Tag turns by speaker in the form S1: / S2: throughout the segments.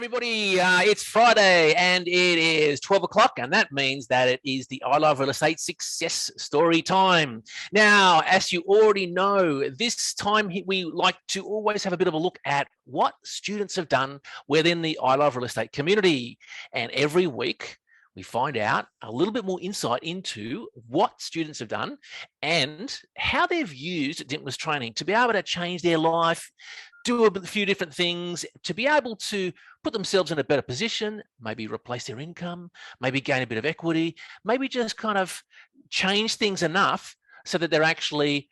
S1: everybody. It's Friday and it is 12 o'clock, and that means that it is the I Love Real Estate Success Story time. Now, as you already know, this time we like to always have a bit of a look at what students have done within the I Love Real Estate community. And every week, we find out a little bit more insight into what students have done and how they've used Dymphna's training to be able to change their life, do a few different things, to be able to put themselves in a better position, maybe replace their income, maybe gain a bit of equity, maybe just kind of change things enough so that they're actually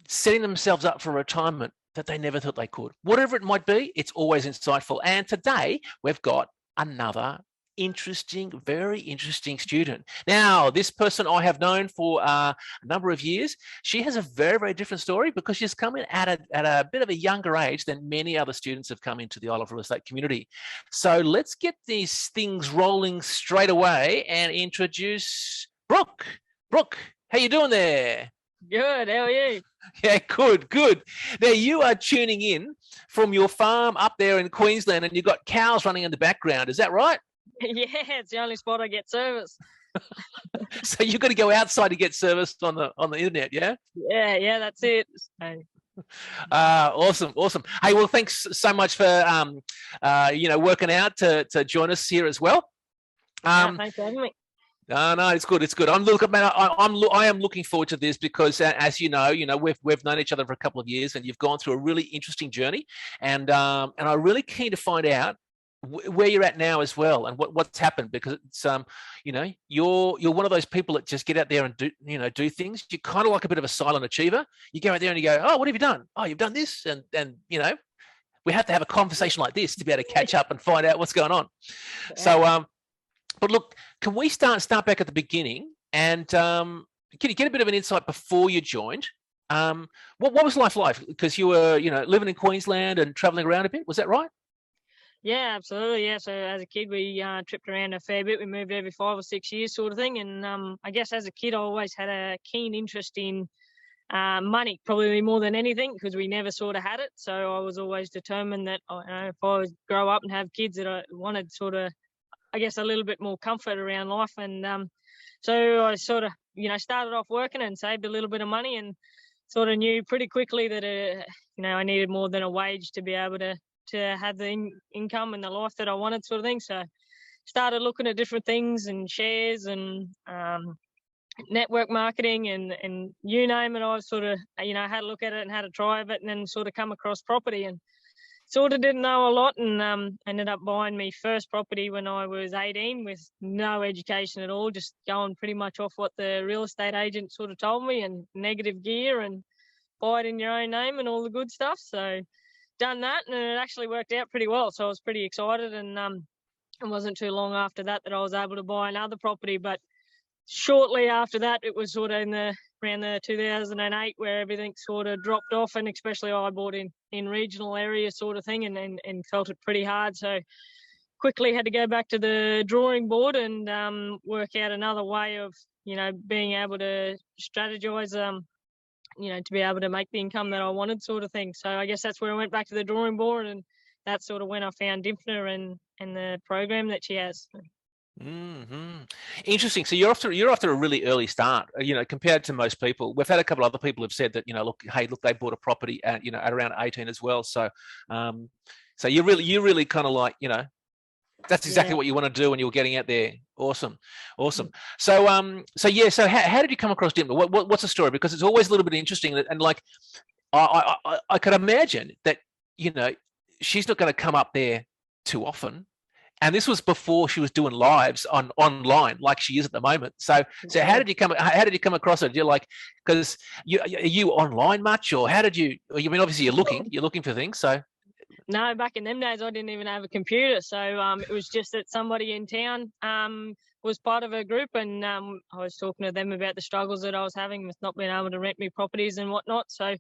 S1: setting themselves up for retirement that they never thought they could. Whatever it might be, it's always insightful. And today we've got another very interesting student. Now, this person I have known for a number of years. She has a very, very different story because she's come in at a bit of a younger age than many other students have come into the I Love Real Estate community. So let's get these things rolling straight away and introduce Brooke. Brooke, how you doing there?
S2: Good, how are you?
S1: Yeah, good. Now, you are tuning in from your farm up there in Queensland, and you've got cows running in the background. Is that right?
S2: Yeah, it's the only spot I get service.
S1: So you've got to go outside to get service on the internet, yeah?
S2: Yeah, that's it.
S1: Awesome. Hey, well, thanks so much for working out to join us here as well.
S2: Thanks for having me.
S1: No, it's good. I am looking forward to this because, as you know, we've known each other for a couple of years, and you've gone through a really interesting journey, and I'm really keen to find out where you're at now as well, and what's happened, because it's you're one of those people that just get out there and do things. You're kind of like a bit of a silent achiever. You go out there and you go, oh, what have you done? Oh, you've done this, and we have to have a conversation like this to be able to catch up and find out what's going on. Yeah. So but look, can we start back at the beginning, and can you get a bit of an insight before you joined? What was life like? Because you were living in Queensland and traveling around a bit. Was that right?
S2: Yeah, absolutely. Yeah. So as a kid, we tripped around a fair bit. We moved every 5 or 6 years sort of thing. And I guess as a kid, I always had a keen interest in money, probably more than anything, because we never sort of had it. So I was always determined that if I was grow up and have kids, that I wanted sort of, I guess, a little bit more comfort around life. And so I sort of, started off working and saved a little bit of money, and sort of knew pretty quickly that, I needed more than a wage to be able to have the income and the life that I wanted, sort of thing. So started looking at different things and shares and network marketing and you name it. I sort of, had a look at it and had a try of it, and then sort of come across property and sort of didn't know a lot, and ended up buying my first property when I was 18 with no education at all, just going pretty much off what the real estate agent sort of told me, and negative gear and buy it in your own name and all the good stuff. So done that, and it actually worked out pretty well. So I was pretty excited, and it wasn't too long after that I was able to buy another property. But shortly after that, it was sort of around the 2008 where everything sort of dropped off, and especially I bought in regional areas sort of thing, and felt it pretty hard. So quickly had to go back to the drawing board and work out another way of being able to strategize to be able to make the income that I wanted, sort of thing. So I guess that's where I went back to the drawing board, and that's sort of when I found Dymphna and the program that she has.
S1: Mm-hmm. Interesting. So you're off to a really early start, compared to most people. We've had a couple of other people have said that, look, they bought a property at around 18 as well. So, so you're really kind of like, that's exactly what you want to do when you're getting out there. Awesome. So, how did you come across Dymphna? What's the story? Because it's always a little bit interesting, and like, I could imagine that, she's not going to come up there too often. And this was before she was doing lives online like she is at the moment. So how did you come across it? You're like, because are you online much, or how did you? I mean, obviously you're looking for things. So
S2: no, back in them days I didn't even have a computer. So it was just that somebody in town was part of a group, and I was talking to them about the struggles that I was having with not being able to rent me properties and whatnot. So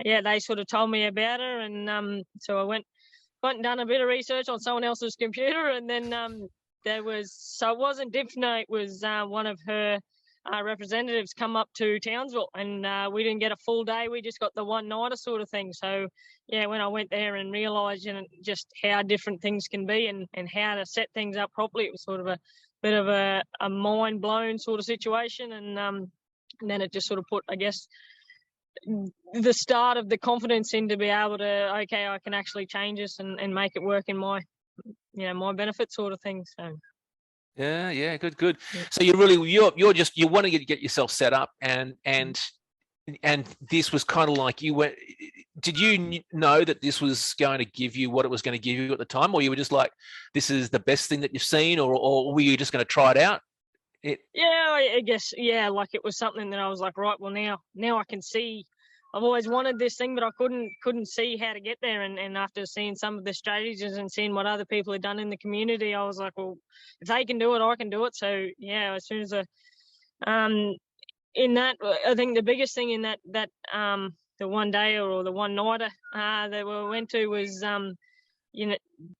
S2: yeah, they sort of told me about her, and so I went and done a bit of research on someone else's computer, and then it wasn't Dymphna, it was one of her representatives come up to Townsville, and we didn't get a full day. We just got the one-nighter sort of thing. So, yeah, when I went there and realised, just how different things can be and how to set things up properly, it was sort of a bit of a mind-blown sort of situation. And then it just sort of put, I guess, the start of the confidence in to be able to, okay, I can actually change this and make it work in my, my benefit sort of thing. So.
S1: Yeah, good. Yeah. So you're wanting to get yourself set up, and this was kind of like did you know that this was going to give you what it was going to give you at the time, or you were just like, this is the best thing that you've seen, or were you just going to try it out?
S2: Yeah, I guess, like it was something that I was like, right, well, now I can see. I've always wanted this thing, but I couldn't see how to get there. And after seeing some of the strategies and seeing what other people had done in the community, I was like, well, if they can do it, I can do it. So yeah, as soon as in that, I think the biggest thing in that the one day or the one nighter that we went to was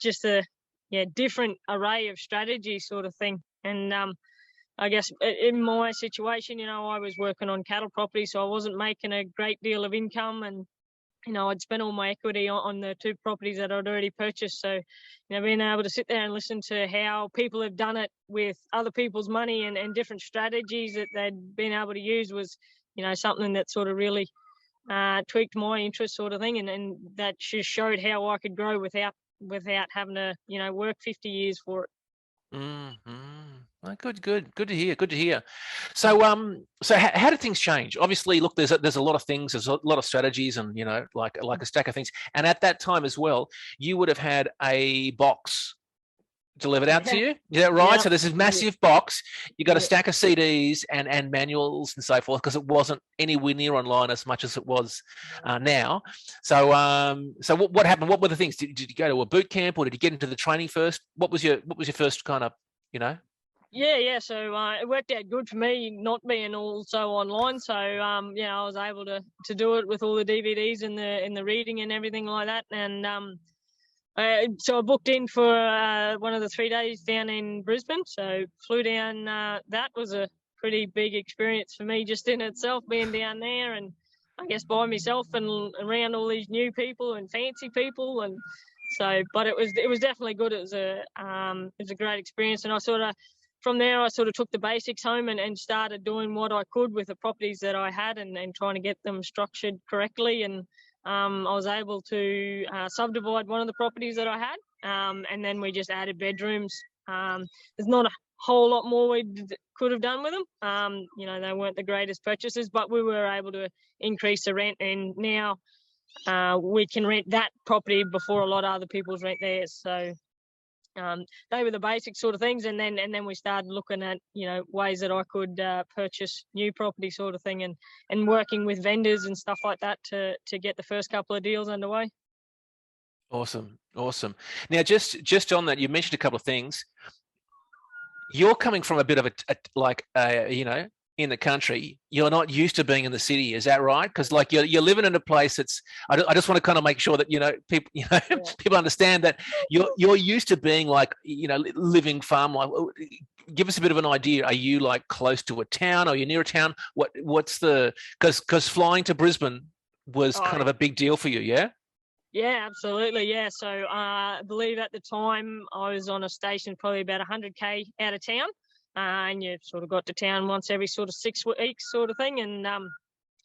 S2: just a different array of strategy sort of thing. And I guess in my situation, I was working on cattle property, so I wasn't making a great deal of income, and I'd spent all my equity on the 2 properties that I'd already purchased. So, being able to sit there and listen to how people have done it with other people's money and different strategies that they'd been able to use was, something that sort of really tweaked my interest sort of thing, and that just showed how I could grow without having to, work 50 years for it.
S1: Mm-hmm. Oh, good to hear. So how did things change? Obviously, look, there's a lot of things, there's a lot of strategies, and like a stack of things. And at that time as well, you would have had a box delivered out to you. Is that right? Yep. So there's this massive box. You got a stack of CDs and manuals and so forth, because it wasn't anywhere near online as much as it was now. So what happened? What were the things? Did you go to a boot camp, or did you get into the training first? What was your first kind of
S2: Yeah. So it worked out good for me, not being also online. So I was able to do it with all the DVDs and the reading and everything like that. And so I booked in for one of the 3 days down in Brisbane. So flew down. That was a pretty big experience for me just in itself, being down there and I guess by myself and around all these new people and fancy people. And so, but it was definitely good. It was a great experience. And from there, I sort of took the basics home and started doing what I could with the properties that I had and trying to get them structured correctly. And I was able to subdivide one of the properties that I had, and then we just added bedrooms. There's not a whole lot more we could have done with them. They weren't the greatest purchases, but we were able to increase the rent, and now we can rent that property before a lot of other people's rent theirs. So they were the basic sort of things, and then we started looking at ways that I could purchase new property sort of thing, and working with vendors and stuff like that to get the first couple of deals underway.
S1: Awesome. Now, just on that, you mentioned a couple of things. You're coming from a bit of in the country, you're not used to being in the city, is that right? Because like you're living in a place that's. I just want to kind of make sure that people people understand that you're used to being like living farm life. Give us a bit of an idea. Are you like close to a town? Are you near a town? What's the because flying to Brisbane was kind of a big deal for you, yeah?
S2: Yeah, absolutely. Yeah. So I believe at the time I was on a station probably about 100k out of town. And you sort of got to town once every sort of 6 weeks sort of thing, and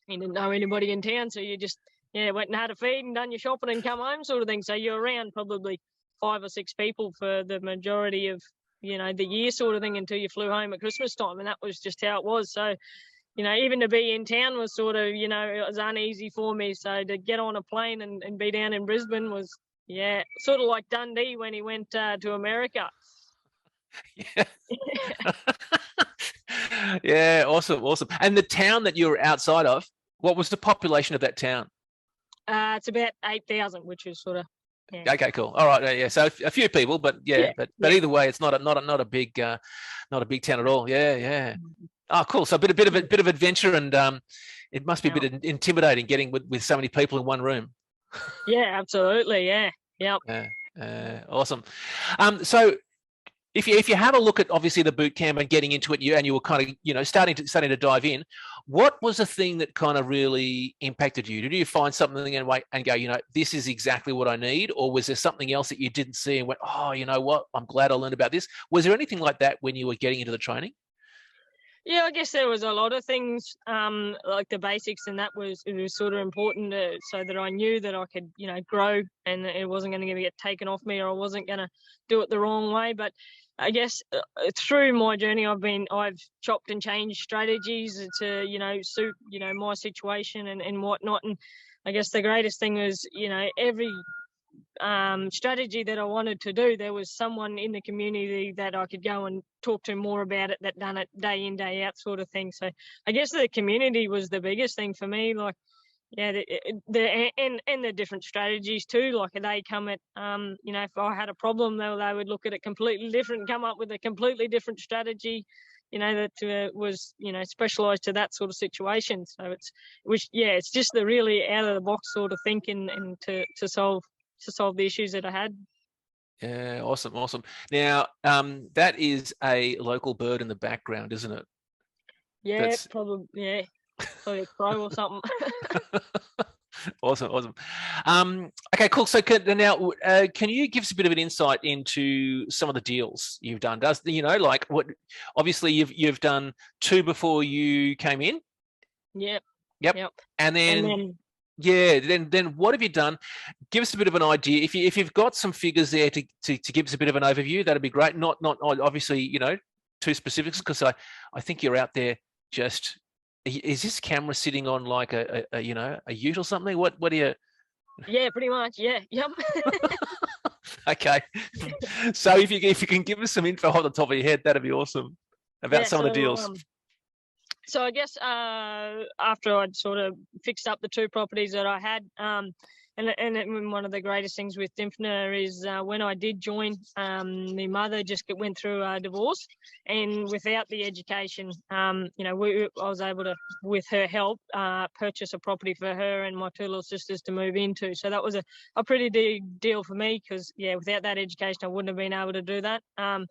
S2: you didn't know anybody in town, so you just went and had a feed and done your shopping and come home sort of thing. So you're around probably 5 or 6 people for the majority of the year sort of thing until you flew home at Christmas time, and that was just how it was. So even to be in town was sort of it was uneasy for me. So to get on a plane and be down in Brisbane was sort of like Dundee when he went to America.
S1: Yeah. Yeah, awesome. And the town that you were outside of, what was the population of that town?
S2: It's about 8,000, which is sort of.
S1: Yeah. Okay, cool. All right, yeah. So a few people, but but either way, it's not a big town at all. Yeah. Oh, cool. So a bit of adventure, and it must be a bit intimidating getting with so many people in one room.
S2: Yeah, absolutely. Yeah. Yep.
S1: Awesome. So if you have a look at obviously the boot camp and getting into it, and you were kind of, you know, starting to dive in, what was the thing that kind of really impacted you? Did you find something and go, you know, this is exactly what I need, or was there something else that you didn't see and went, oh, you know what, I'm glad I learned about this? Was there anything like that when you were getting into the training?
S2: Yeah, I guess there was a lot of things, like the basics, and it was sort of important so that I knew that I could, you know, grow, and it wasn't going to get taken off me, or I wasn't going to do it the wrong way. But I guess through my journey, I've chopped and changed strategies to, you know, suit, you know, my situation and whatnot. And I guess the greatest thing was, you know, every strategy that I wanted to do, there was someone in the community that I could go and talk to more about it, that done it day in, day out sort of thing. So I guess the community was the biggest thing for me. Like, yeah, the different strategies too. Like they come at, you know, if I had a problem, they would look at it completely different, come up with a completely different strategy, you know, that was, you know, specialised to that sort of situation. So it's just the really out of the box sort of thinking, and to solve the issues that I had.
S1: Yeah, awesome. Now, that is a local bird in the background, isn't it?
S2: Yeah, probably. Yeah, probably a crow or something.
S1: Awesome. Okay, cool. So can you give us a bit of an insight into some of the deals you've done? You know, like what? Obviously, you've done 2 before you came in.
S2: Yep.
S1: And then yeah, then what have you done? Give us a bit of an idea. If you've got some figures there to give us a bit of an overview, that'd be great. Not obviously, you know, too specifics, because I think you're out there just. Is this camera sitting on like a you know, a ute or something? What do you?
S2: Yeah, pretty much. Yeah. Yep.
S1: Okay. So if you can give us some info off the top of your head, that'd be awesome about some of the deals.
S2: So I guess after I'd sort of fixed up the 2 properties that I had, and one of the greatest things with Dymphna is when I did join, my mother just went through a divorce, and without the education, you know, I was able to, with her help, purchase a property for her and my 2 little sisters to move into. So that was a pretty big deal for me, because yeah, without that education, I wouldn't have been able to do that. And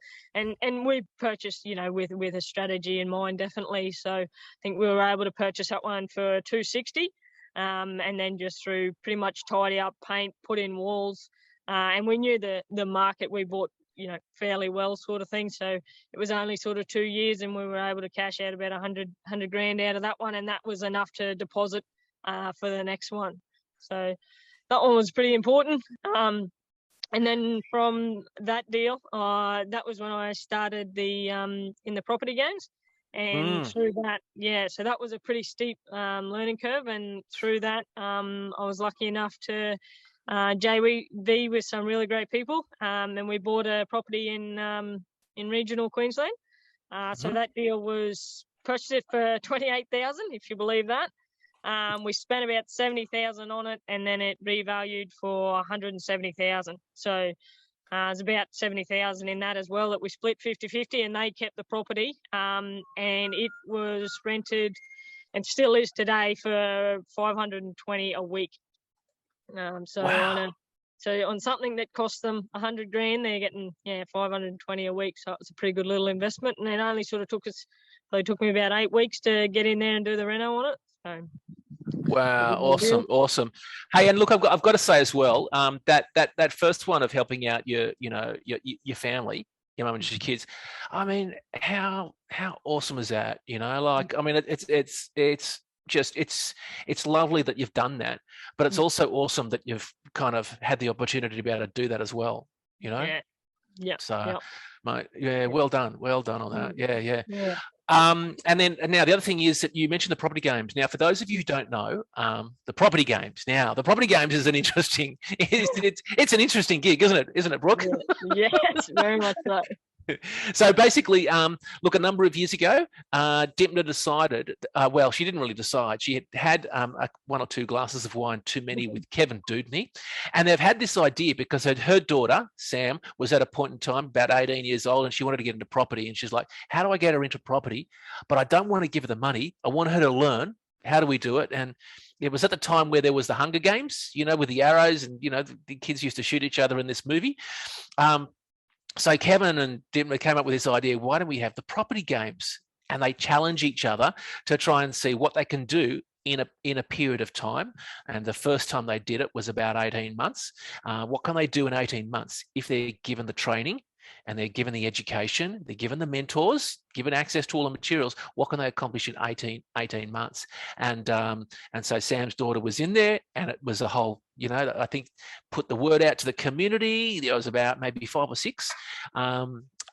S2: we purchased, you know, with a strategy in mind, definitely. So I think we were able to purchase that one for $260. And then just through pretty much tidy up, paint, put in walls, and we knew the market we bought, you know, fairly well, sort of thing. So it was only sort of 2 years, and we were able to cash out about 100 grand out of that one, and that was enough to deposit for the next one. So that one was pretty important. And then from that deal, that was when I started the in the property games. And through that, yeah, so that was a pretty steep learning curve. And through that, I was lucky enough to JV with some really great people. And we bought a property in regional Queensland. So that deal was purchased it for $28,000, if you believe that. We spent about $70,000 on it, and then it revalued for $170,000. So there's about $70,000 in that as well, that we split 50-50, and they kept the property. And it was rented, and still is today, for $520 a week. So
S1: wow.
S2: on something that cost them 100 grand, they're getting $520 a week. So it's a pretty good little investment, and it only sort of took me about 8 weeks to get in there and do the reno on it. So.
S1: Wow, awesome. Hey, and look, I've got to say as well, that first one of helping out your family, your mum and your kids. I mean, how awesome is that? You know, like, I mean, it's lovely that you've done that, but it's also awesome that you've kind of had the opportunity to be able to do that as well. You know.
S2: Yeah.
S1: So, well done on that. Yeah. And now the other thing is that you mentioned the property games. Now, for those of you who don't know, the property games is an interesting, it's an interesting gig, isn't it, Brooke?
S2: Yes, very much so.
S1: So basically, look, a number of years ago, Dymphna decided, well, she didn't really decide. She had 1 or 2 glasses of wine too many with Kevin Dudney. And they've had this idea because her daughter, Sam, was at a point in time about 18 years old, and she wanted to get into property. And she's like, how do I get her into property? But I don't want to give her the money. I want her to learn. How do we do it? And it was at the time where there was the Hunger Games, you know, with the arrows, and, you know, the kids used to shoot each other in this movie. So Kevin and Dymphna came up with this idea, why don't we have the property games? And they challenge each other to try and see what they can do in a period of time. And the first time they did it was about 18 months. What can they do in 18 months if they're given the training and they're given the education, they're given the mentors, given access to all the materials? What can they accomplish in 18 months? And so Sam's daughter was in there, and it was a whole, I think, put the word out to the community. There was about maybe 5 or 6,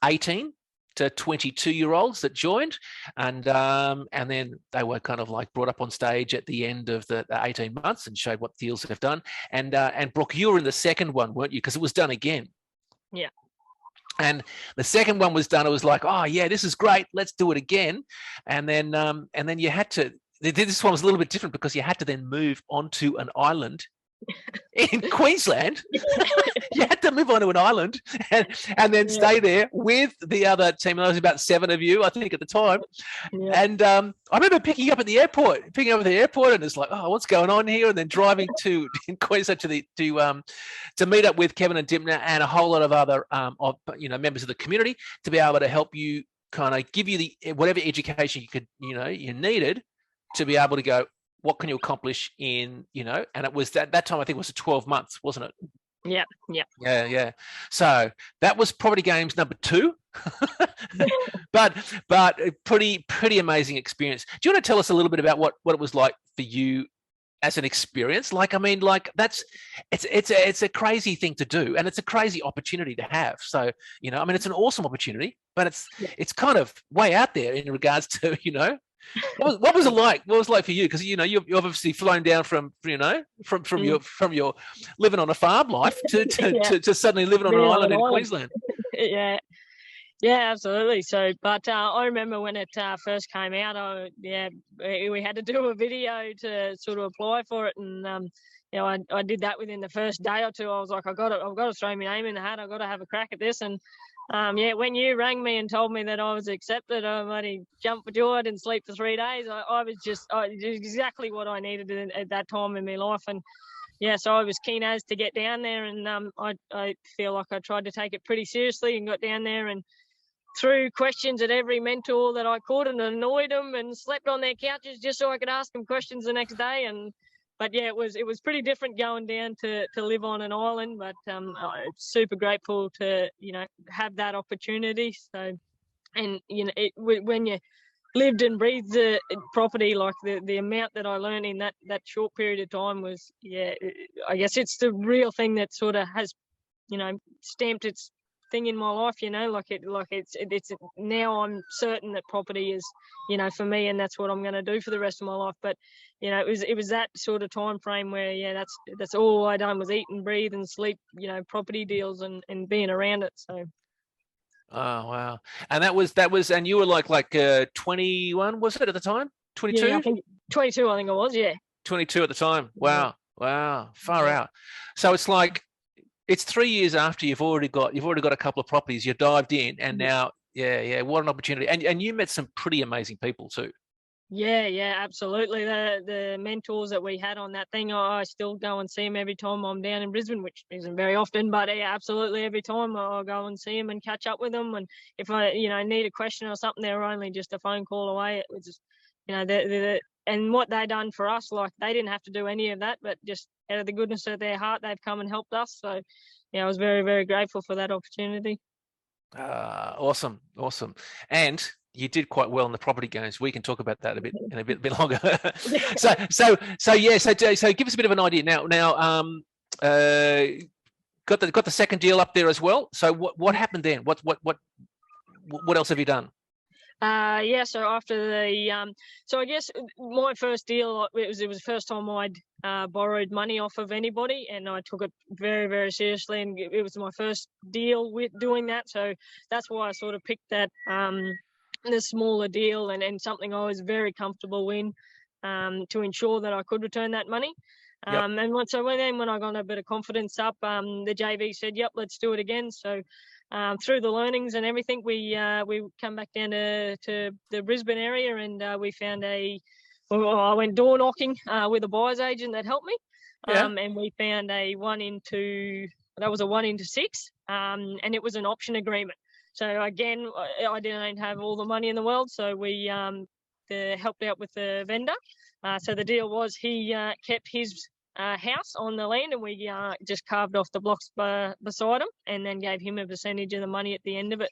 S1: 18 to 22-year-olds that joined, and then they were kind of like brought up on stage at the end of the 18 months and showed what deals they've done. And Brooke, you were in the second one, weren't you? Because it was done again.
S2: Yeah.
S1: And the second one was done. It was like, oh yeah, this is great. Let's do it again. And then you had to. This one was a little bit different because you had to then move onto an island in Queensland. You had to move onto an island and then stay there with the other team. There was about 7 of you, I think, at the time. Yeah. And I remember picking up at the airport, and it's like, oh, what's going on here? And then driving in Queensland to meet up with Kevin and Dymphna and a whole lot of other members of the community to be able to help you, kind of give you the whatever education you needed to be able to go, what can you accomplish in, and it was that time, I think it was 12 months, wasn't it? Yeah. So that was Property Games number 2, but pretty amazing experience. Do you want to tell us a little bit about what it was like for you as an experience? Like, I mean, like it's a crazy thing to do, and it's a crazy opportunity to have. So, I mean, it's an awesome opportunity, but it's kind of way out there in regards to, what was it like? What was it like for you? Because you've obviously flown down from your living on a farm life to suddenly living on an island in Queensland.
S2: Yeah, absolutely. So, but I remember when it first came out, we had to do a video to sort of apply for it, and I did that within the first day or two. I was like, I've got to throw my name in the hat. I've got to have a crack at this. And when you rang me and told me that I was accepted, I bloody jumped for joy. I didn't sleep for 3 days. I was exactly what I needed at that time in my life. And so I was keen as to get down there, and I feel like I tried to take it pretty seriously and got down there and threw questions at every mentor that I could and annoyed them and slept on their couches just so I could ask them questions the next day. But it was pretty different going down to live on an island, but I'm super grateful to have that opportunity. So, and when you lived and breathed the property, like the amount that I learned in that short period of time was, I guess it's the real thing that sort of has stamped its thing in my life. It's now I'm certain that property is for me, and that's what I'm going to do for the rest of my life. But it was that sort of time frame where that's all I done was eat and breathe and sleep property deals and being around it. So
S1: oh wow. And that was and you were like 21, was it, at the time? 22?
S2: Yeah, I think 22 I was.
S1: 22 at the time. Wow. Far out. So it's like it's 3 years after you've already got a couple of properties, you dived in, and now what an opportunity. And you met some pretty amazing people too.
S2: Yeah, absolutely. The mentors that we had on that thing, I still go and see them every time I'm down in Brisbane, which isn't very often, but absolutely every time I'll go and see them and catch up with them. And if I need a question or something, they're only just a phone call away. It was just and what they done for us, like they didn't have to do any of that, but just out of the goodness of their heart, they've come and helped us. So I was very, very grateful for that opportunity.
S1: Awesome. And you did quite well in the property games. We can talk about that in a bit longer. So give us a bit of an idea now. Got the second deal up there as well. So what happened then? What else have you done?
S2: So after so I guess my first deal, it was the first time I'd borrowed money off of anybody, and I took it very, very seriously, and it was my first deal with doing that. So that's why I sort of picked that the smaller deal and something I was very comfortable in to ensure that I could return that money.
S1: Yep.
S2: And when I got a bit of confidence up, the JV said, "Yep, let's do it again." So through the learnings and everything, we come back down to the Brisbane area, and we found I went door knocking with a buyer's agent that helped me, and we found a 1 in 2 that was a 1 into 6, and it was an option agreement. So again, I didn't have all the money in the world, so we helped out with the vendor. So the deal was he kept his house on the land, and we just carved off the blocks beside him, and then gave him a percentage of the money at the end of it.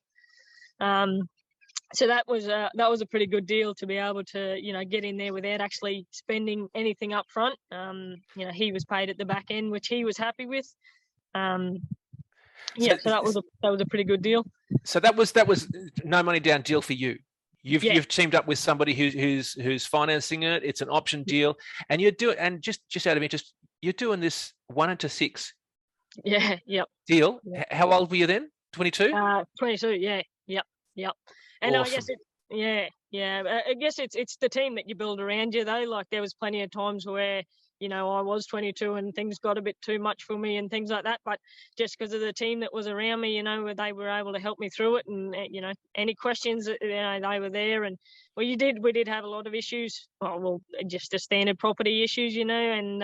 S2: So that was a pretty good deal to be able to, you know, get in there without actually spending anything up front. You know, he was paid at the back end, which he was happy with. So that was a pretty good deal.
S1: So that was no money down deal for you. You've teamed up with somebody who's financing it. It's an option deal, and you do it. And just out of interest, you're doing this 1 into 6.
S2: Yeah. Yep.
S1: Deal. Yep. How old were you then? 22.
S2: 22. Yeah. Yep. And
S1: awesome.
S2: I guess I guess it's the team that you build around you though. Like there was plenty of times where, you know, I was 22 and things got a bit too much for me and things like that. But just because of the team that was around me, you know, they were able to help me through it. And, you know, any questions, you know, they were there. And we did have a lot of issues. Well, just the standard property issues, you know, and,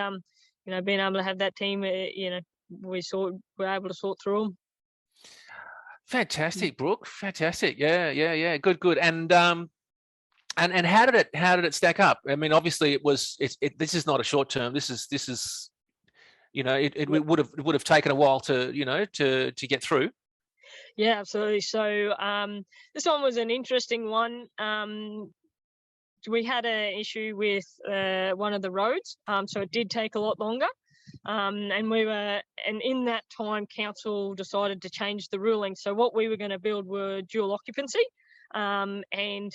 S2: you know, being able to have that team, you know, we're able to sort through them.
S1: Fantastic, Brooke. Fantastic. Yeah. Good. And how did it stack up? I mean, obviously this is not a short term. This is, you know, it would have taken a while to, you know, to get through.
S2: Yeah, absolutely. So this one was an interesting one. We had an issue with one of the roads, so it did take a lot longer. And in that time, council decided to change the ruling. So what we were going to build were dual occupancy, and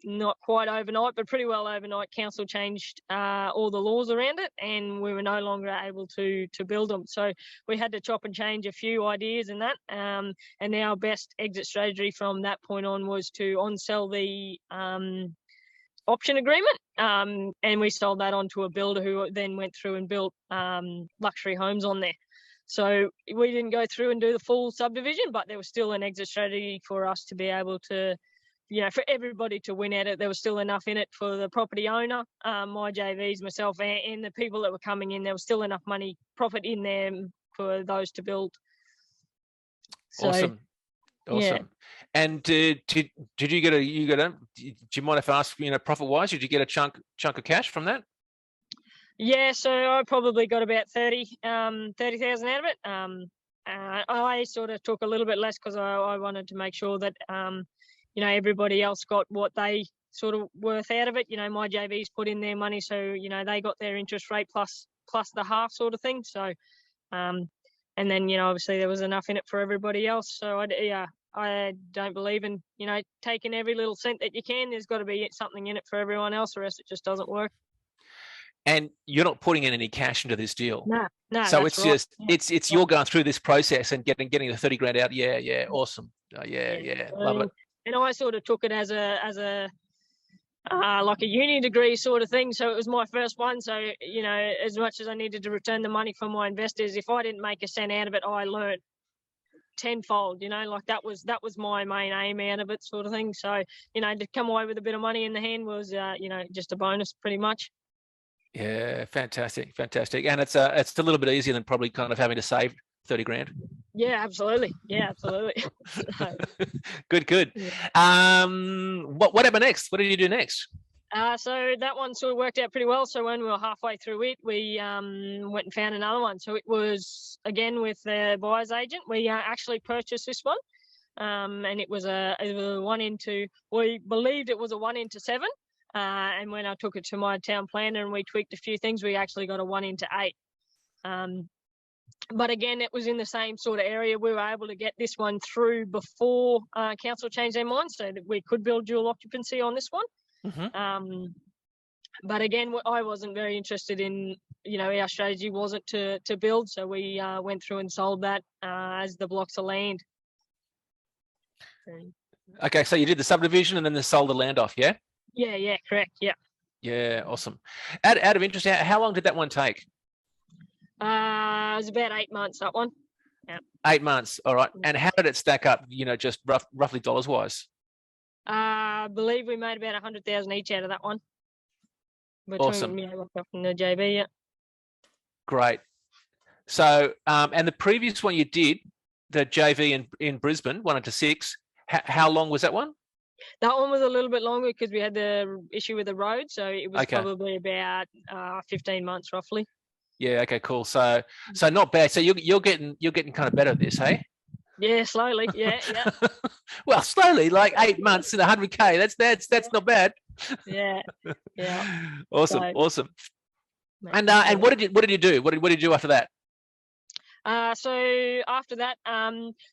S2: not quite overnight, but pretty well overnight, council changed all the laws around it, and we were no longer able to build them. So we had to chop and change a few ideas in that. And our best exit strategy from that point on was to on-sell the option agreement, and we sold that on to a builder who then went through and built luxury homes on there. So we didn't go through and do the full subdivision, but there was still an exit strategy for us to be able to, you know, for everybody to win at it. There was still enough in it for the property owner, my JVs, myself, and the people that were coming in. There was still enough money profit in there for those to build. So,
S1: awesome.
S2: Yeah.
S1: And did you get do you mind if I ask, you know, profit wise, did you get a chunk of cash from that?
S2: Yeah, so I probably got about 30,000 out of it. I sort of took a little bit less because I wanted to make sure that you know, everybody else got what they sort of worth out of it. You know, my JVs put in their money, so, you know, they got their interest rate plus the half sort of thing. So, and then, you know, obviously there was enough in it for everybody else. So I don't believe in, you know, taking every little cent that you can. There's got to be something in it for everyone else, or else it just doesn't work.
S1: And you're not putting in any cash into this deal.
S2: No.
S1: So it's right. It's you're going through this process and getting the 30 grand out. Yeah. Awesome. Yeah. Love it.
S2: And I sort of took it as a like a uni degree sort of thing. So it was my first one. So, you know, as much as I needed to return the money from my investors, if I didn't make a cent out of it, I learned tenfold, you know, like that was my main aim out of it sort of thing. So, you know, to come away with a bit of money in the hand was, you know, just a bonus pretty much.
S1: Yeah, fantastic. And it's a little bit easier than probably kind of having to save 30 grand.
S2: Yeah, absolutely.
S1: Good. Yeah. What happened next? What did you do next?
S2: So that one sort of worked out pretty well. So when we were halfway through it, we went and found another one. So it was again with the buyer's agent. We actually purchased this one, and it was a 1 into. We believed it was a 1 into 7, and when I took it to my town planner and we tweaked a few things, we actually got a 1 into 8. But again, it was in the same sort of area. We were able to get this one through before council changed their mind, so that we could build dual occupancy on this one.
S1: Mm-hmm.
S2: But again, I wasn't very interested in, you know, our strategy wasn't to build, so we went through and sold that as the blocks of land.
S1: Okay, so you did the subdivision and then they sold the land off, yeah?
S2: Yeah, correct, yeah.
S1: Yeah, awesome. Out of interest, how long did that one take?
S2: It was about 8 months, that one. Yeah.
S1: 8 months, all right. And how did it stack up, you know, just roughly dollars-wise?
S2: I believe we made about 100,000 each out of that one.
S1: Awesome.
S2: You know, from the JV, yeah.
S1: Great. So, and the previous one you did, the JV in Brisbane, 1 into 6. How long was that one?
S2: That one was a little bit longer because we had the issue with the road, so it was probably about 15 months roughly.
S1: Yeah. Okay. Cool. So not bad. So you're getting kind of better at this, hey?
S2: Yeah, slowly. Yeah.
S1: Well, slowly, like 8 months and 100K. That's not bad.
S2: Yeah.
S1: Awesome. And what did you do? What did you do after that?
S2: So after that,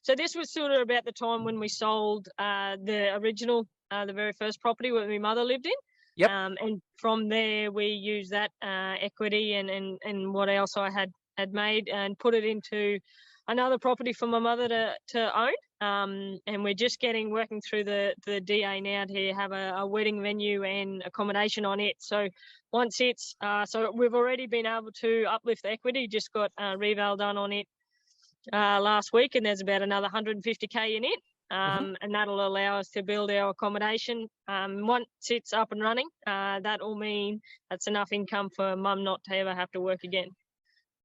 S2: so this was sort of about the time when we sold the original, the very first property where my mother lived in.
S1: Yep.
S2: And from there, we used that equity and what else I had made and put it into another property for my mother to own. And we're just working through the DA now to have a wedding venue and accommodation on it. So once it's, so we've already been able to uplift the equity, just got reval done on it last week, and there's about another 150K in it. And that'll allow us to build our accommodation. Once it's up and running, that will mean that's enough income for mum not to ever have to work again.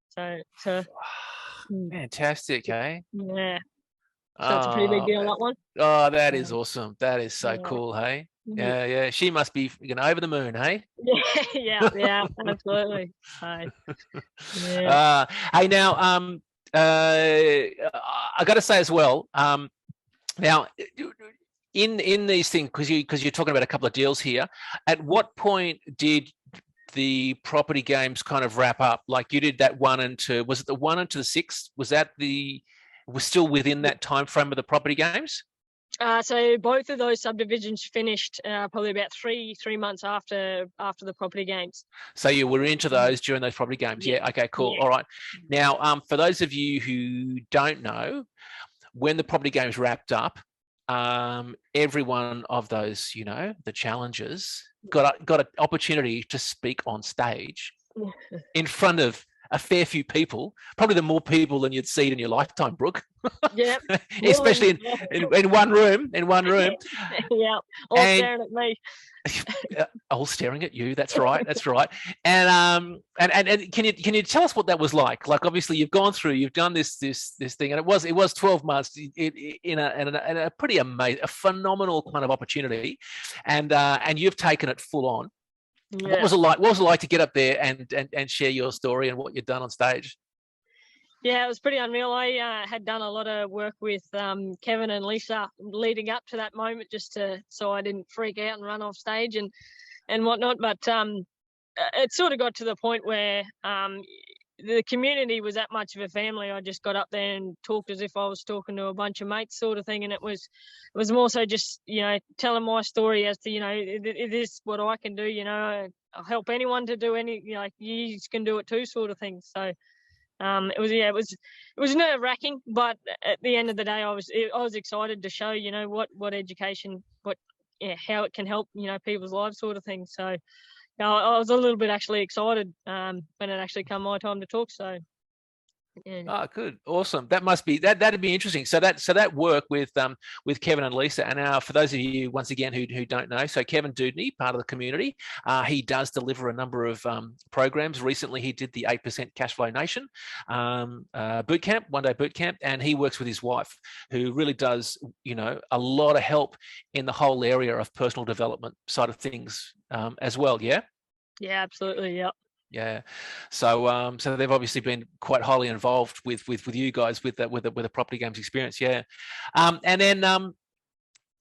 S2: So
S1: fantastic, eh?
S2: Yeah. So it's a pretty big deal, that one.
S1: Oh, that is awesome. That is so cool, hey? Yeah. She must be over the moon, hey?
S2: Yeah, absolutely. Hey,
S1: now, I got to say as well, now, in these things, because you're talking about a couple of deals here, at what point did the property games kind of wrap up? Like you did that 1 into, was it the 1 into the 6? Was still within that time frame of the property games?
S2: So both of those subdivisions finished probably about three months after the property games.
S1: So you were into those during those property games? Yeah. Okay, cool. Yeah. All right. Now, for those of you who don't know, when the property games wrapped up, every one of those, the challengers got an opportunity to speak on stage in front of a fair few people, probably the more people than you'd seen in your lifetime, Brooke.
S2: Yeah.
S1: Especially in one room.
S2: Yeah. All staring at me.
S1: All staring at you. That's right. And can you tell us what that was like? Like, obviously you've done this thing, and it was 12 months in a pretty amazing, a phenomenal kind of opportunity, and you've taken it full on. Yeah. What was it like to get up there and share your story and what you've done on stage?
S2: Yeah, it was pretty unreal. I had done a lot of work with Kevin and Lisa leading up to that moment, just so I didn't freak out and run off stage and whatnot. But it sort of got to the point where the community was that much of a family. I just got up there and talked as if I was talking to a bunch of mates, sort of thing. And it was more so just telling my story as to it is what I can do. I'll help anyone to do you can do it too, sort of thing. So. It was nerve-wracking, but at the end of the day, I was excited to show what education, how it can help people's lives, sort of thing. So I was a little bit actually excited when it actually come my time to talk. So. Yeah.
S1: Oh, good, awesome. That must be that'd be interesting. So that work with Kevin and Lisa, and now for those of you once again who don't know, so Kevin Dudney, part of the community, he does deliver a number of programs. Recently, he did the 8% Cashflow Nation boot camp, 1-day boot camp, and he works with his wife, who really does a lot of help in the whole area of personal development side of things as well. Yeah.
S2: Yeah, absolutely. Yep.
S1: Yeah, so they've obviously been quite highly involved with you guys with the property games experience. Yeah, and then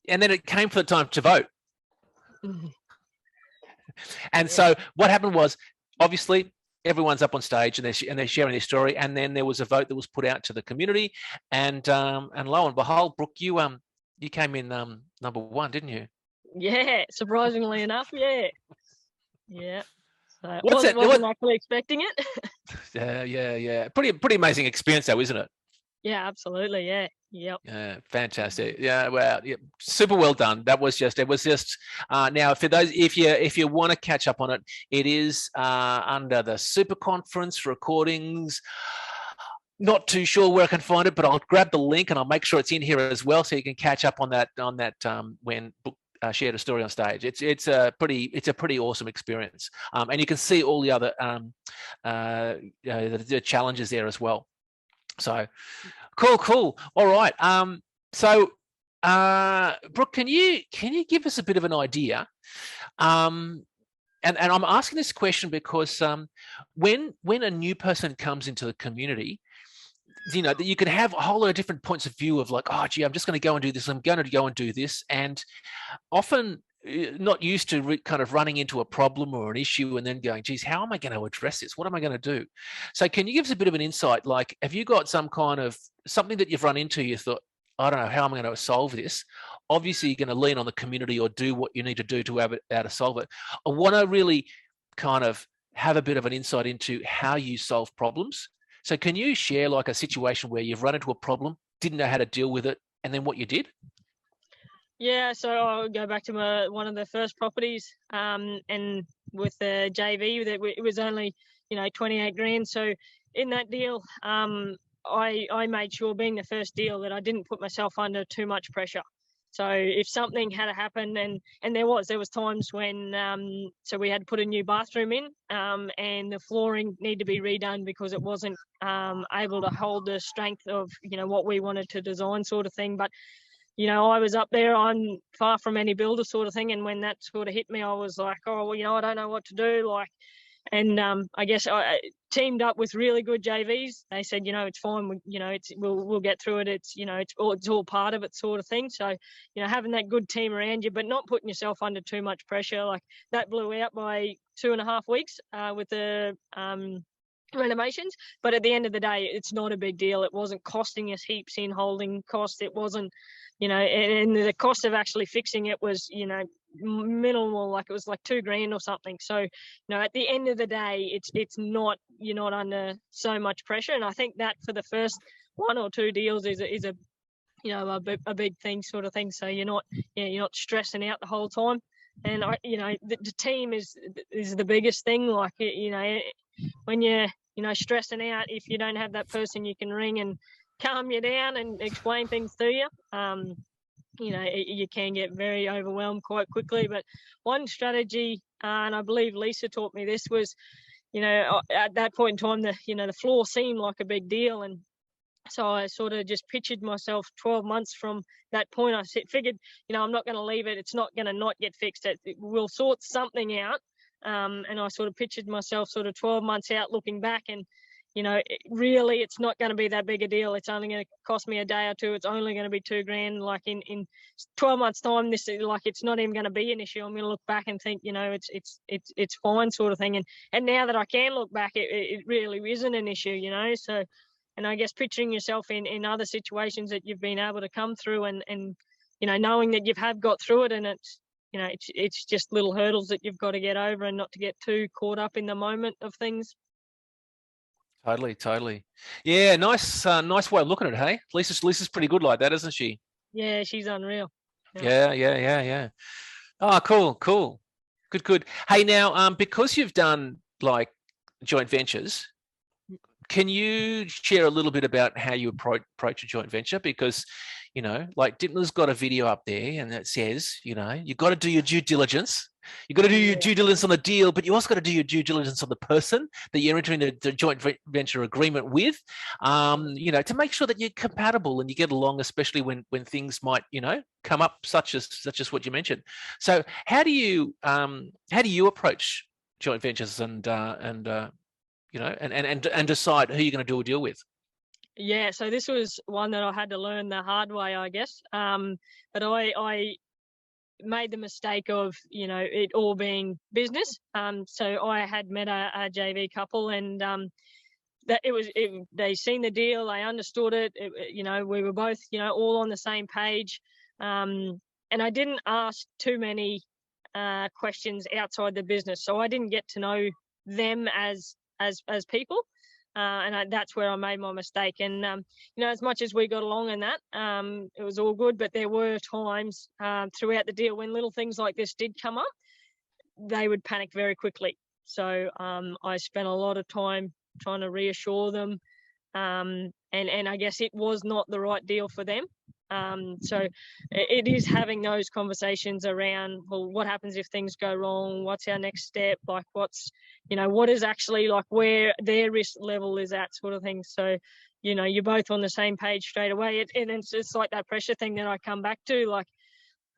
S1: it came for the time to vote. And so what happened was, obviously everyone's up on stage and they're sharing their story, and then there was a vote that was put out to the community, and lo and behold, Brooke, you came in number 1, didn't you?
S2: Yeah, surprisingly enough, yeah. Yeah. So wasn't actually expecting it.
S1: Yeah. Pretty amazing experience, though, isn't it?
S2: Yeah, absolutely. Yeah. Yep.
S1: Yeah, fantastic. Yeah, well, yeah, super well done. It was just now for those, if you want to catch up on it, it is under the Super Conference recordings. Not too sure where I can find it, but I'll grab the link and I'll make sure it's in here as well, so you can catch up on that when shared a story on stage. It's a pretty awesome experience, and you can see all the other the challenges there as well. So cool. All right. So Brooke, can you give us a bit of an idea? And I'm asking this question because when a new person comes into the community, that you can have a whole lot of different points of view of like, oh, gee, I'm just going to go and do this. I'm going to go and do this. And often not used to kind of running into a problem or an issue and then going, geez, how am I going to address this? What am I going to do? So can you give us a bit of an insight? Like, have you got some kind of something that you've run into, you thought, I don't know how I'm going to solve this? Obviously, you're going to lean on the community or do what you need to do to have it how to solve it. I want to really kind of have a bit of an insight into how you solve problems. So can you share like a situation where you've run into a problem, didn't know how to deal with it, and then what you did?
S2: Yeah, so I'll go back to one of the first properties, and with the JV, it was only 28 grand. So in that deal, I made sure, being the first deal, that I didn't put myself under too much pressure. So if something had happened, and there was times when so we had to put a new bathroom in, and the flooring needed to be redone because it wasn't able to hold the strength of what we wanted to design, sort of thing. But I was up there, I'm far from any builder, sort of thing, and when that sort of hit me, I was like, oh well, I don't know what to do, like. And I guess I teamed up with really good JVs. They said, it's fine. We'll get through it. It's all part of it, sort of thing. So, having that good team around you, but not putting yourself under too much pressure. Like, that blew out by 2.5 weeks with the renovations. But at the end of the day, it's not a big deal. It wasn't costing us heaps in holding costs. It wasn't, and the cost of actually fixing it was, minimal, like it was like $2,000 or something. So at the end of the day, it's not, you're not under so much pressure. And I think that for the first 1 or 2 deals is a big thing, sort of thing. So you're not stressing out the whole time. And the team is the biggest thing. Like, when you're stressing out, if you don't have that person you can ring and calm you down and explain things to you, you can get very overwhelmed quite quickly. But one strategy, and I believe Lisa taught me this, was, at that point in time, the floor seemed like a big deal. And so I sort of just pictured myself 12 months from that point. I figured, I'm not going to leave it. It's not going to not get fixed. We'll sort something out. And I sort of pictured myself sort of 12 months out looking back, and really, it's not going to be that big a deal. It's only going to cost me a day or two. It's only going to be $2,000. Like, in 12 months' time, this is like, it's not even going to be an issue. I'm going to look back and think, it's fine, sort of thing. And now that I can look back, it really isn't an issue, So, and I guess picturing yourself in other situations that you've been able to come through, and knowing that you have got through it, and it's just little hurdles that you've got to get over, and not to get too caught up in the moment of things.
S1: Totally. Yeah, nice way of looking at it, hey? Lisa's pretty good like that, isn't she?
S2: Yeah, she's unreal.
S1: Yeah. Oh, cool. Good. Hey, now, because you've done like joint ventures, can you share a little bit about how you approach a joint venture? Because, like Dymphna's got a video up there, and it says, you've got to do your due diligence. You've got to do your due diligence on the deal, but you also got to do your due diligence on the person that you're entering the joint venture agreement with, to make sure that you're compatible and you get along, especially when things might, come up, such as what you mentioned. So how do you approach joint ventures and decide who you're going to do a deal with?
S2: Yeah, so this was one that I had to learn the hard way, I guess. But I made the mistake of, it all being business. So I had met a JV couple, and that they seen the deal, they understood it. We were both, all on the same page. And I didn't ask too many questions outside the business, so I didn't get to know them as people. And that's where I made my mistake. And, as much as we got along in that, it was all good. But there were times throughout the deal when little things like this did come up, they would panic very quickly. So I spent a lot of time trying to reassure them. And I guess it was not the right deal for them. So it is having those conversations around, well, what happens if things go wrong? What's our next step? Like, what's, what is actually like where their risk level is at, sort of thing. So, you're both on the same page straight away. And it's like that pressure thing that I come back to, like,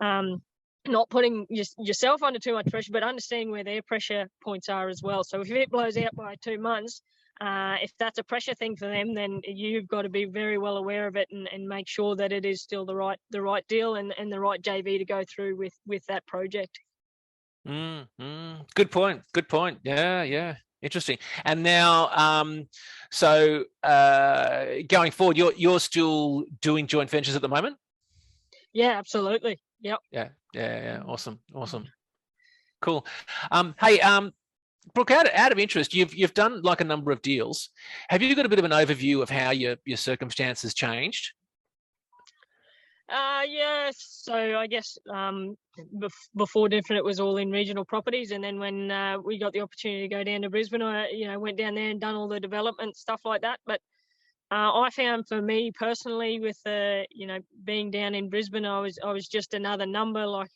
S2: not putting yourself under too much pressure, but understanding where their pressure points are as well. So if it blows out by 2 months, if that's a pressure thing for them, then you've got to be very well aware of it and make sure that it is still the right deal and the right JV to go through with that project.
S1: Good point. Good point. Yeah. Interesting. And now, so going forward, you're still doing joint ventures at the moment?
S2: Yeah, absolutely. Yep.
S1: Yeah. Awesome. Cool. Hey, Brooke, out of interest, you've done like a number of deals. Have you got a bit of an overview of how your circumstances changed?
S2: Yeah. So I guess before Dymphna, it was all in regional properties, and then when we got the opportunity to go down to Brisbane, I went down there and done all the development stuff like that. But I found for me personally, with being down in Brisbane, I was just another number. Like,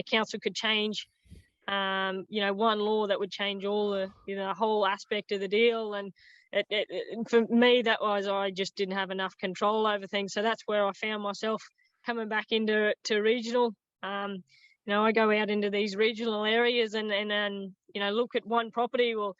S2: council could change. One law that would change all the whole aspect of the deal, and for me that was, I just didn't have enough control over things. So that's where I found myself coming back into regional. I go out into these regional areas and look at one property. Well,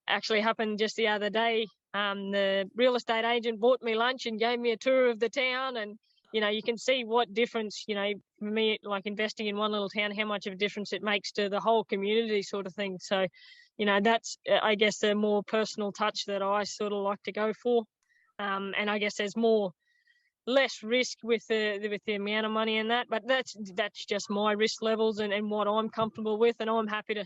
S2: actually happened just the other day. The real estate agent bought me lunch and gave me a tour of the town, and you can see what difference, for me, like investing in one little town, how much of a difference it makes to the whole community, sort of thing. So, that's, I guess, the more personal touch that I sort of like to go for. And I guess there's less risk with the amount of money and that, but that's just my risk levels and what I'm comfortable with, and I'm happy to,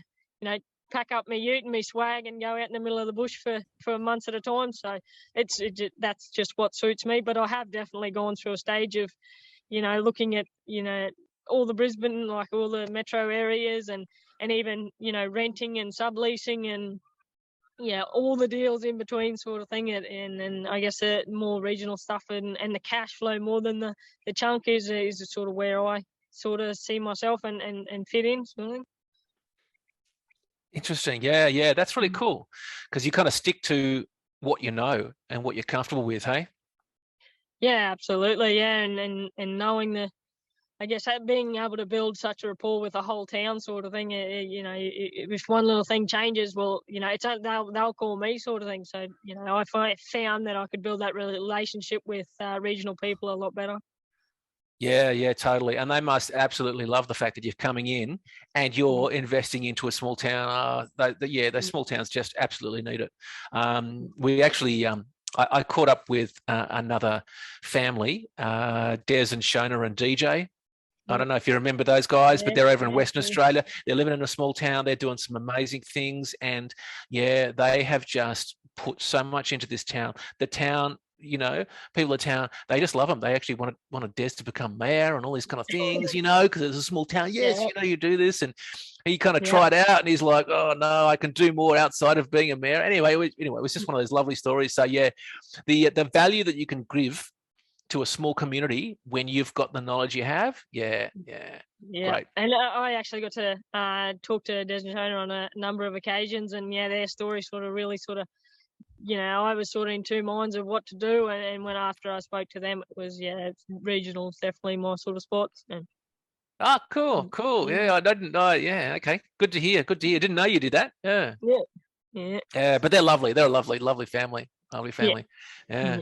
S2: pack up my ute and my swag and go out in the middle of the bush for months at a time. So that's just what suits me. But I have definitely gone through a stage of, looking at, all the Brisbane, like all the metro areas, and even, renting and subleasing and, all the deals in between, sort of thing. And I guess more regional stuff and the cash flow more than the chunk is sort of where I sort of see myself and fit in, sort of thing.
S1: Interesting. Yeah. That's really cool, because you kind of stick to what you know and what you're comfortable with, hey?
S2: Yeah, absolutely. Yeah. And knowing I guess being able to build such a rapport with the whole town, sort of thing, if one little thing changes, well, they'll call me, sort of thing. So, I found that I could build that relationship with regional people a lot better.
S1: Yeah, totally. And they must absolutely love the fact that you're coming in and you're investing into a small town. Those small towns just absolutely need it. We actually, I caught up with another family, Des and Shona and DJ. I don't know if you remember those guys, but they're over in Western Australia. They're living in a small town. They're doing some amazing things. And they have just put so much into this town. The town, people of town, they just love them. They actually wanted Des to become mayor and all these kind of things, because it's a small town. Yes, you do this. And he kind of tried out and he's like, oh no, I can do more outside of being a mayor. Anyway, it was just one of those lovely stories. So the value that you can give to a small community when you've got the knowledge you have. Yeah. Great.
S2: And I actually got to talk to Des and Shona on a number of occasions, and their story really I was sort of in two minds of what to do, and when after I spoke to them, it was regional is definitely my sort of spot.
S1: Oh, cool. Yeah, I didn't know. Yeah, okay. Good to hear. Didn't know you did that. Yeah. Yeah, but they're lovely. They're a lovely family. Lovely family. Yeah.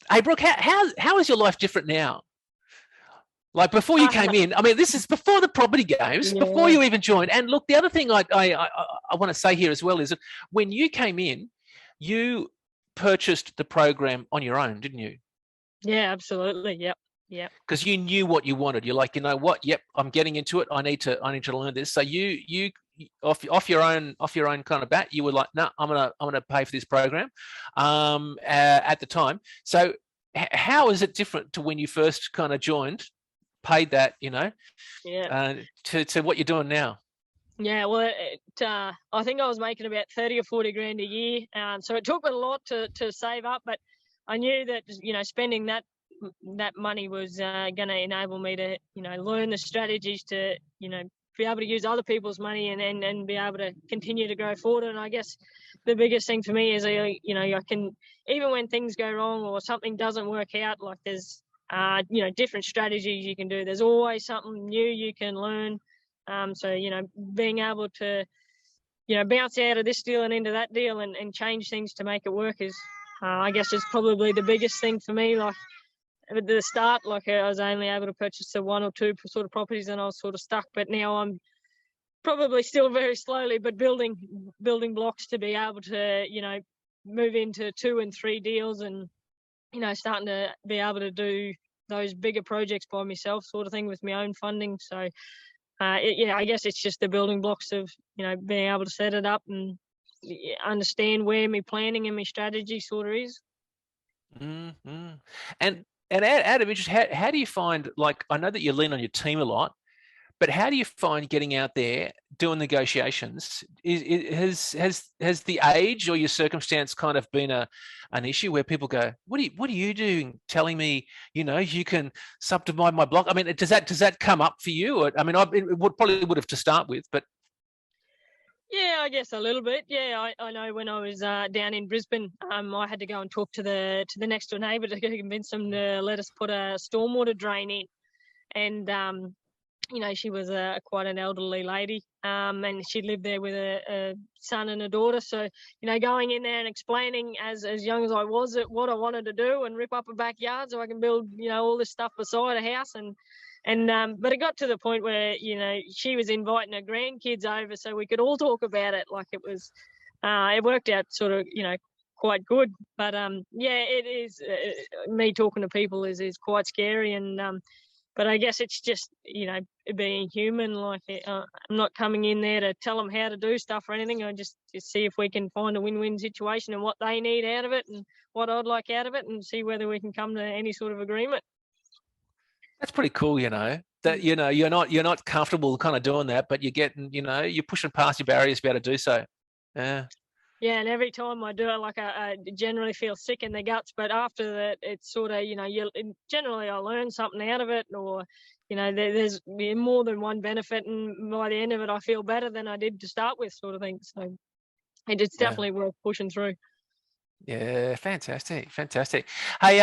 S1: Hey, Brooke, how is your life different now? Like before you came in, I mean, this is before the property games, before you even joined. And look, the other thing I want to say here as well is that when you came in, you purchased the program on your own, didn't you?
S2: Yeah, absolutely. Yep.
S1: Because you knew what you wanted. You're like, you know what? Yep, I'm getting into it. I need to learn this. So you off your own kind of bat, you were like, no, I'm gonna pay for this program at the time. So how is it different to when you first kind of joined, paid that, to what you're doing now?
S2: Yeah, well, I think I was making about 30 or 40 grand a year. So it took me a lot to save up, but I knew that, you know, spending that money was going to enable me to, you know, learn the strategies to, you know, be able to use other people's money and be able to continue to go forward. And I guess the biggest thing for me is, you know, I can, even when things go wrong or something doesn't work out, like there's, you know, different strategies you can do. There's always something new you can learn. So, you know, being able to, you know, bounce out of this deal and into that deal and change things to make it work is, I guess, is probably the biggest thing for me. Like at the start, like I was only able to purchase the 1 or 2 sort of properties and I was sort of stuck. But now I'm probably still very slowly, but building blocks to be able to, you know, move into 2 and 3 deals and, you know, starting to be able to do those bigger projects by myself sort of thing with my own funding. So, yeah, I guess it's just the building blocks of, you know, being able to set it up and understand where my planning and my strategy sort of is.
S1: Mm-hmm. And out of interest, how do you find, like, I know that you lean on your team a lot, but how do you find getting out there doing negotiations? Has the age or your circumstance kind of been an issue where people go, what are you doing telling me, you know, you can subdivide my block? I mean, does that come up for you? Or, I mean, it would have to start with, but
S2: yeah, I guess a little bit. Yeah, I know when I was down in Brisbane, I had to go and talk to the next door neighbour to convince them to let us put a stormwater drain in, and you know, she was quite an elderly lady, and she lived there with a son and a daughter. So, you know, going in there and explaining as young as I was what I wanted to do and rip up a backyard so I can build, you know, all this stuff beside a house. But it got to the point where, you know, she was inviting her grandkids over so we could all talk about it. Like it was, it worked out sort of, you know, quite good. But yeah, it is, me talking to people is quite scary. But I guess it's just, you know, being human. Like I'm not coming in there to tell them how to do stuff or anything. I just see if we can find a win-win situation and what they need out of it and what I'd like out of it, and see whether we can come to any sort of agreement.
S1: that's pretty cool, you know, that, you know, you're not comfortable kind of doing that, but you're getting, you know, you're pushing past your barriers to be able to do so. Yeah.
S2: Yeah, and every time I do it, like I generally feel sick in the guts, but after that, it's sort of, you know, generally I learn something out of it, or, you know, there's more than one benefit, and by the end of it, I feel better than I did to start with, sort of thing. So it's
S1: Yeah.
S2: definitely worth pushing through.
S1: Yeah, fantastic. Hey,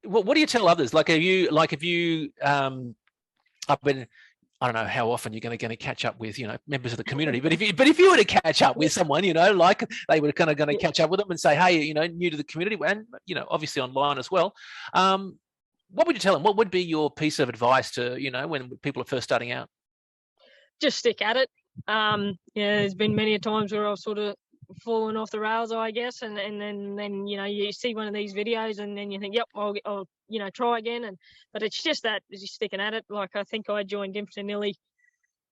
S1: what do you tell others? Like, if you, I've been, I don't know how often you're going to catch up with, you know, members of the community, but if you were to catch up with someone, you know, like they were kind of going to catch up with them and say, hey, you know, new to the community, and, you know, obviously online as well. What would you tell them? What would be your piece of advice to, you know, when people are first starting out?
S2: Just stick at it. Yeah, there's been many times where I've sort of fallen off the rails, I guess, and then you know, you see one of these videos and then you think, yep, I'll you know, try again, but it's just that just sticking at it. Like I think I joined Dymphna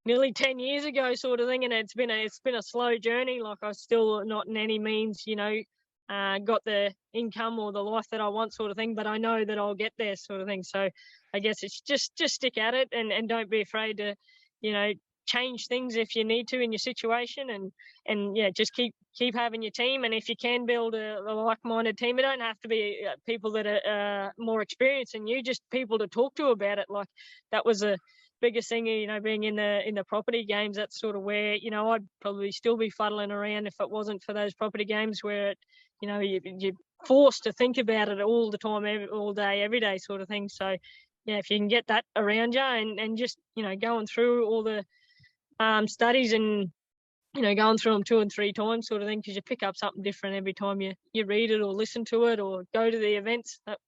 S2: nearly 10 years ago, sort of thing, and it's been a slow journey. Like I still not in any means, you know, got the income or the life that I want, sort of thing, but I know that I'll get there, sort of thing. So I guess it's just stick at it and don't be afraid to, you know, change things if you need to in your situation, and yeah, just keep having your team. And if you can build a like-minded team, it don't have to be people that are more experienced than you, just people to talk to about it. Like that was a biggest thing, you know, being in the property games. That's sort of where, you know, I'd probably still be fuddling around if it wasn't for those property games where, you know, you're forced to think about it all the time, all day, every day, sort of thing. So yeah, if you can get that around you and just, you know, going through all the studies and, you know, going through them 2 and 3 times, sort of thing, because you pick up something different every time you read it or listen to it or go to the events. But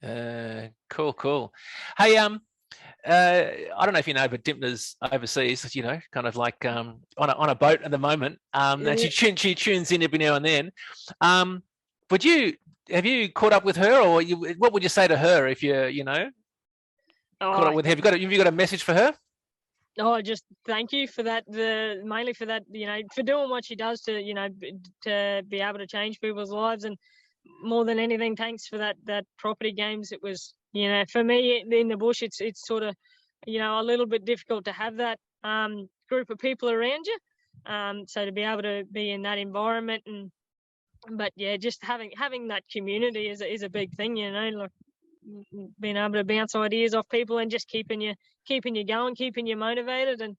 S2: yeah.
S1: Cool. Hey, I don't know if you know, but Dymphna's overseas, you know, kind of like on a boat at the moment. And she tunes in every now and then. Have you caught up with her, or what would you say to her if you know, caught up with her? Have you got a message for her?
S2: Oh, just thank you for that. Mainly for that, you know, for doing what she does to, you know, to be able to change people's lives, and more than anything, thanks for that property games. It was, you know, for me in the bush, it's sort of, you know, a little bit difficult to have that group of people around you. So to be able to be in that environment and, but yeah, just having that community is a big thing, you know, like being able to bounce ideas off people and just keeping you going, keeping you motivated. And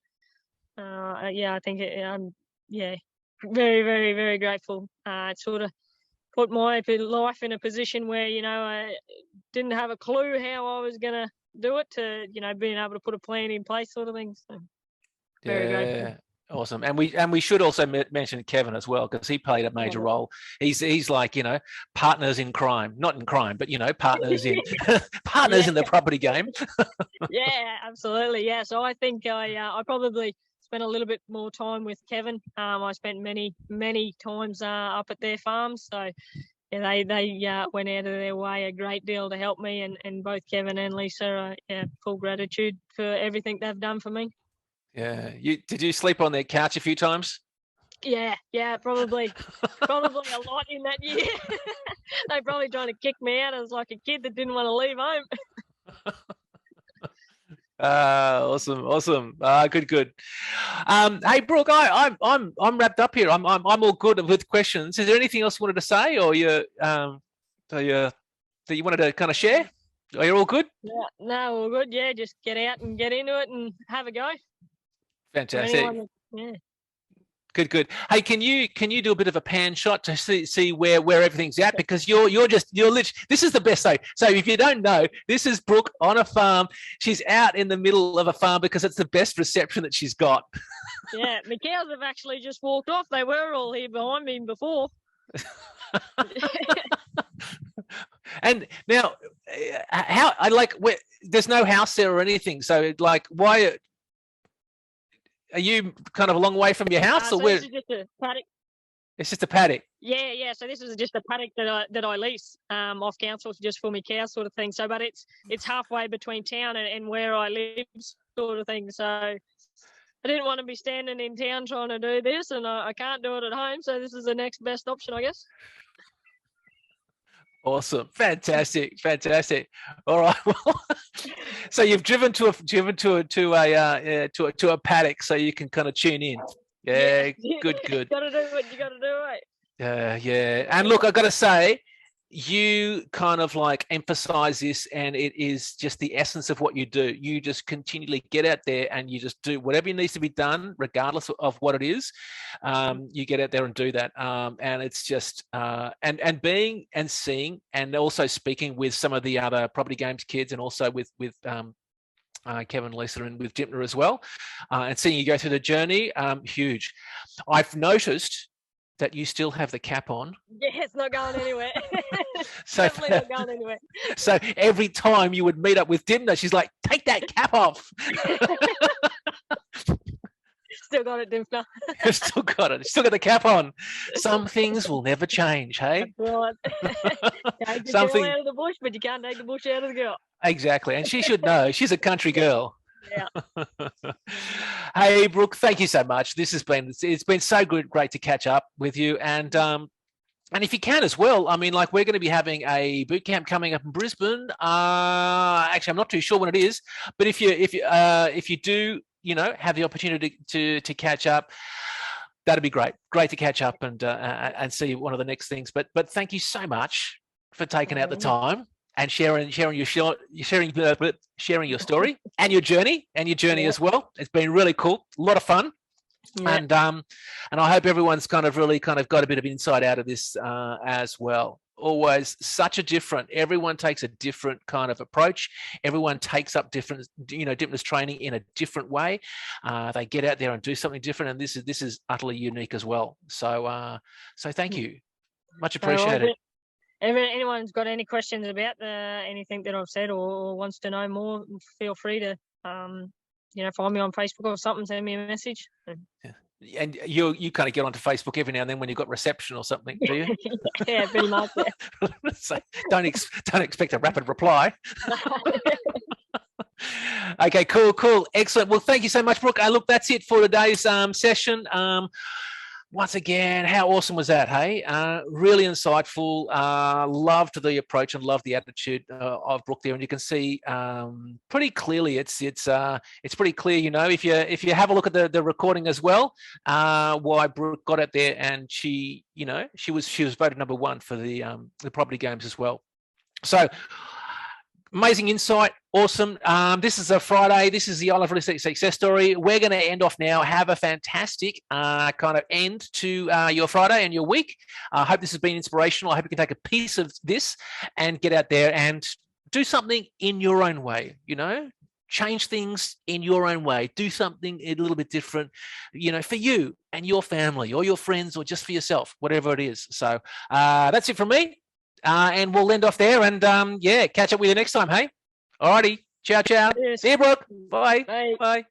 S2: yeah, I think I'm very, very, very grateful. It sort of put my life in a position where, you know, I didn't have a clue how I was gonna do it, to, you know, being able to put a plan in place, sort of thing. So very grateful.
S1: Awesome. And we should also mention Kevin as well, because he played a major role. He's like, you know, partners in crime, not in crime, but, you know, partners in partners in the property game.
S2: Yeah, absolutely. Yeah. So I think I probably spent a little bit more time with Kevin. I spent many times up at their farms. So yeah, they went out of their way a great deal to help me, and both Kevin and Lisa, full gratitude for everything they've done for me.
S1: Yeah. Did you sleep on their couch a few times?
S2: Yeah, probably a lot in that year. They probably trying to kick me out as like a kid that didn't want to leave home.
S1: Awesome. Good. Hey, Brooke, I'm wrapped up here. I'm all good with questions. Is there anything else you wanted to say, or that you wanted to kind of share? Are you all good?
S2: Yeah, no, all good. Yeah, just get out and get into it and have a go.
S1: Fantastic. Good. Hey, can you do a bit of a pan shot to see where everything's at? Because you're literally, this is the best day. So if you don't know, this is Brooke on a farm. She's out in the middle of a farm because it's the best reception that she's got.
S2: Yeah, the cows have actually just walked off. They were all here behind me before.
S1: And now, there's no house there or anything. So like, why? Are you kind of a long way from your house, or where?
S2: This is just a paddock.
S1: It's just a paddock.
S2: Yeah. So this is just a paddock that I lease off council just for my cows, sort of thing. So, but it's halfway between town and where I live, sort of thing. So I didn't want to be standing in town trying to do this, and I can't do it at home. So this is the next best option, I guess.
S1: Awesome, fantastic. All right, well, so you've driven to a paddock, so you can kind of tune in. Yeah. Good.
S2: Got to do what you got to do, right?
S1: Yeah. And look, I got to say, you kind of like emphasize this, and it is just the essence of what you do. You just continually get out there and you just do whatever needs to be done, regardless of what it is. You get out there and do that, and it's just and being and seeing, and also speaking with some of the other property games kids, and also with Kevin, Lisa, and with Dymphna as well, and seeing you go through the journey, huge. I've noticed that you still have the cap on.
S2: Yeah, it's not going anywhere.
S1: So,
S2: definitely not going anywhere.
S1: So every time you would meet up with Dymphna, she's like, "Take that cap off."
S2: Still got it, Dymphna.
S1: Still got it. Still got the cap on. Some things will never change, hey?
S2: That's right. Take the girl out of the bush, but you can't take the bush out of the girl.
S1: Exactly, and she should know. She's a country girl.
S2: Yeah.
S1: Hey, Brooke, thank you so much. It's been so great to catch up with you, and if you can as well, I mean, like, we're going to be having a boot camp coming up in Brisbane. Actually, I'm not too sure when it is, but if you do, you know, have the opportunity to catch up, that'd be great. Great to catch up and see one of the next things. But thank you so much for taking out the time and sharing your story and your journey as well. It's been really cool, a lot of fun. Yeah. And I hope everyone's kind of got a bit of insight out of this as well. Always such a different, everyone takes a different kind of approach. Everyone takes up different, Dymphna's training in a different way. They get out there and do something different, and this is utterly unique as well. So thank you, much appreciated.
S2: Anyone's got any questions about anything that I've said, or wants to know more, feel free to find me on Facebook or something, send me a message.
S1: Yeah. And you kind of get onto Facebook every now and then when you've got reception or something, do you?
S2: Yeah, pretty much. Yeah.
S1: So don't expect a rapid reply. Okay, cool, excellent. Well, thank you so much, Brooke. Look, that's it for today's session. once again, how awesome was that? Hey, really insightful. Loved the approach and loved the attitude of Brooke there, and you can see pretty clearly. It's pretty clear, you know, if you have a look at the recording as well, why Brooke got it there, and she, you know, she was voted number 1 for the property games as well. So. Amazing insight. Awesome. This is a Friday. This is the ILRE Real Estate Success Story. We're going to end off now. Have a fantastic kind of end to your Friday and your week. I hope this has been inspirational. I hope you can take a piece of this and get out there and do something in your own way, you know. Change things in your own way. Do something a little bit different, you know, for you and your family or your friends or just for yourself, whatever it is. So that's it from me. And we'll end off there and yeah, catch up with you next time. Hey, alrighty, ciao.
S2: Yes.
S1: See you, Brooke. Bye.
S2: Bye.
S1: Bye.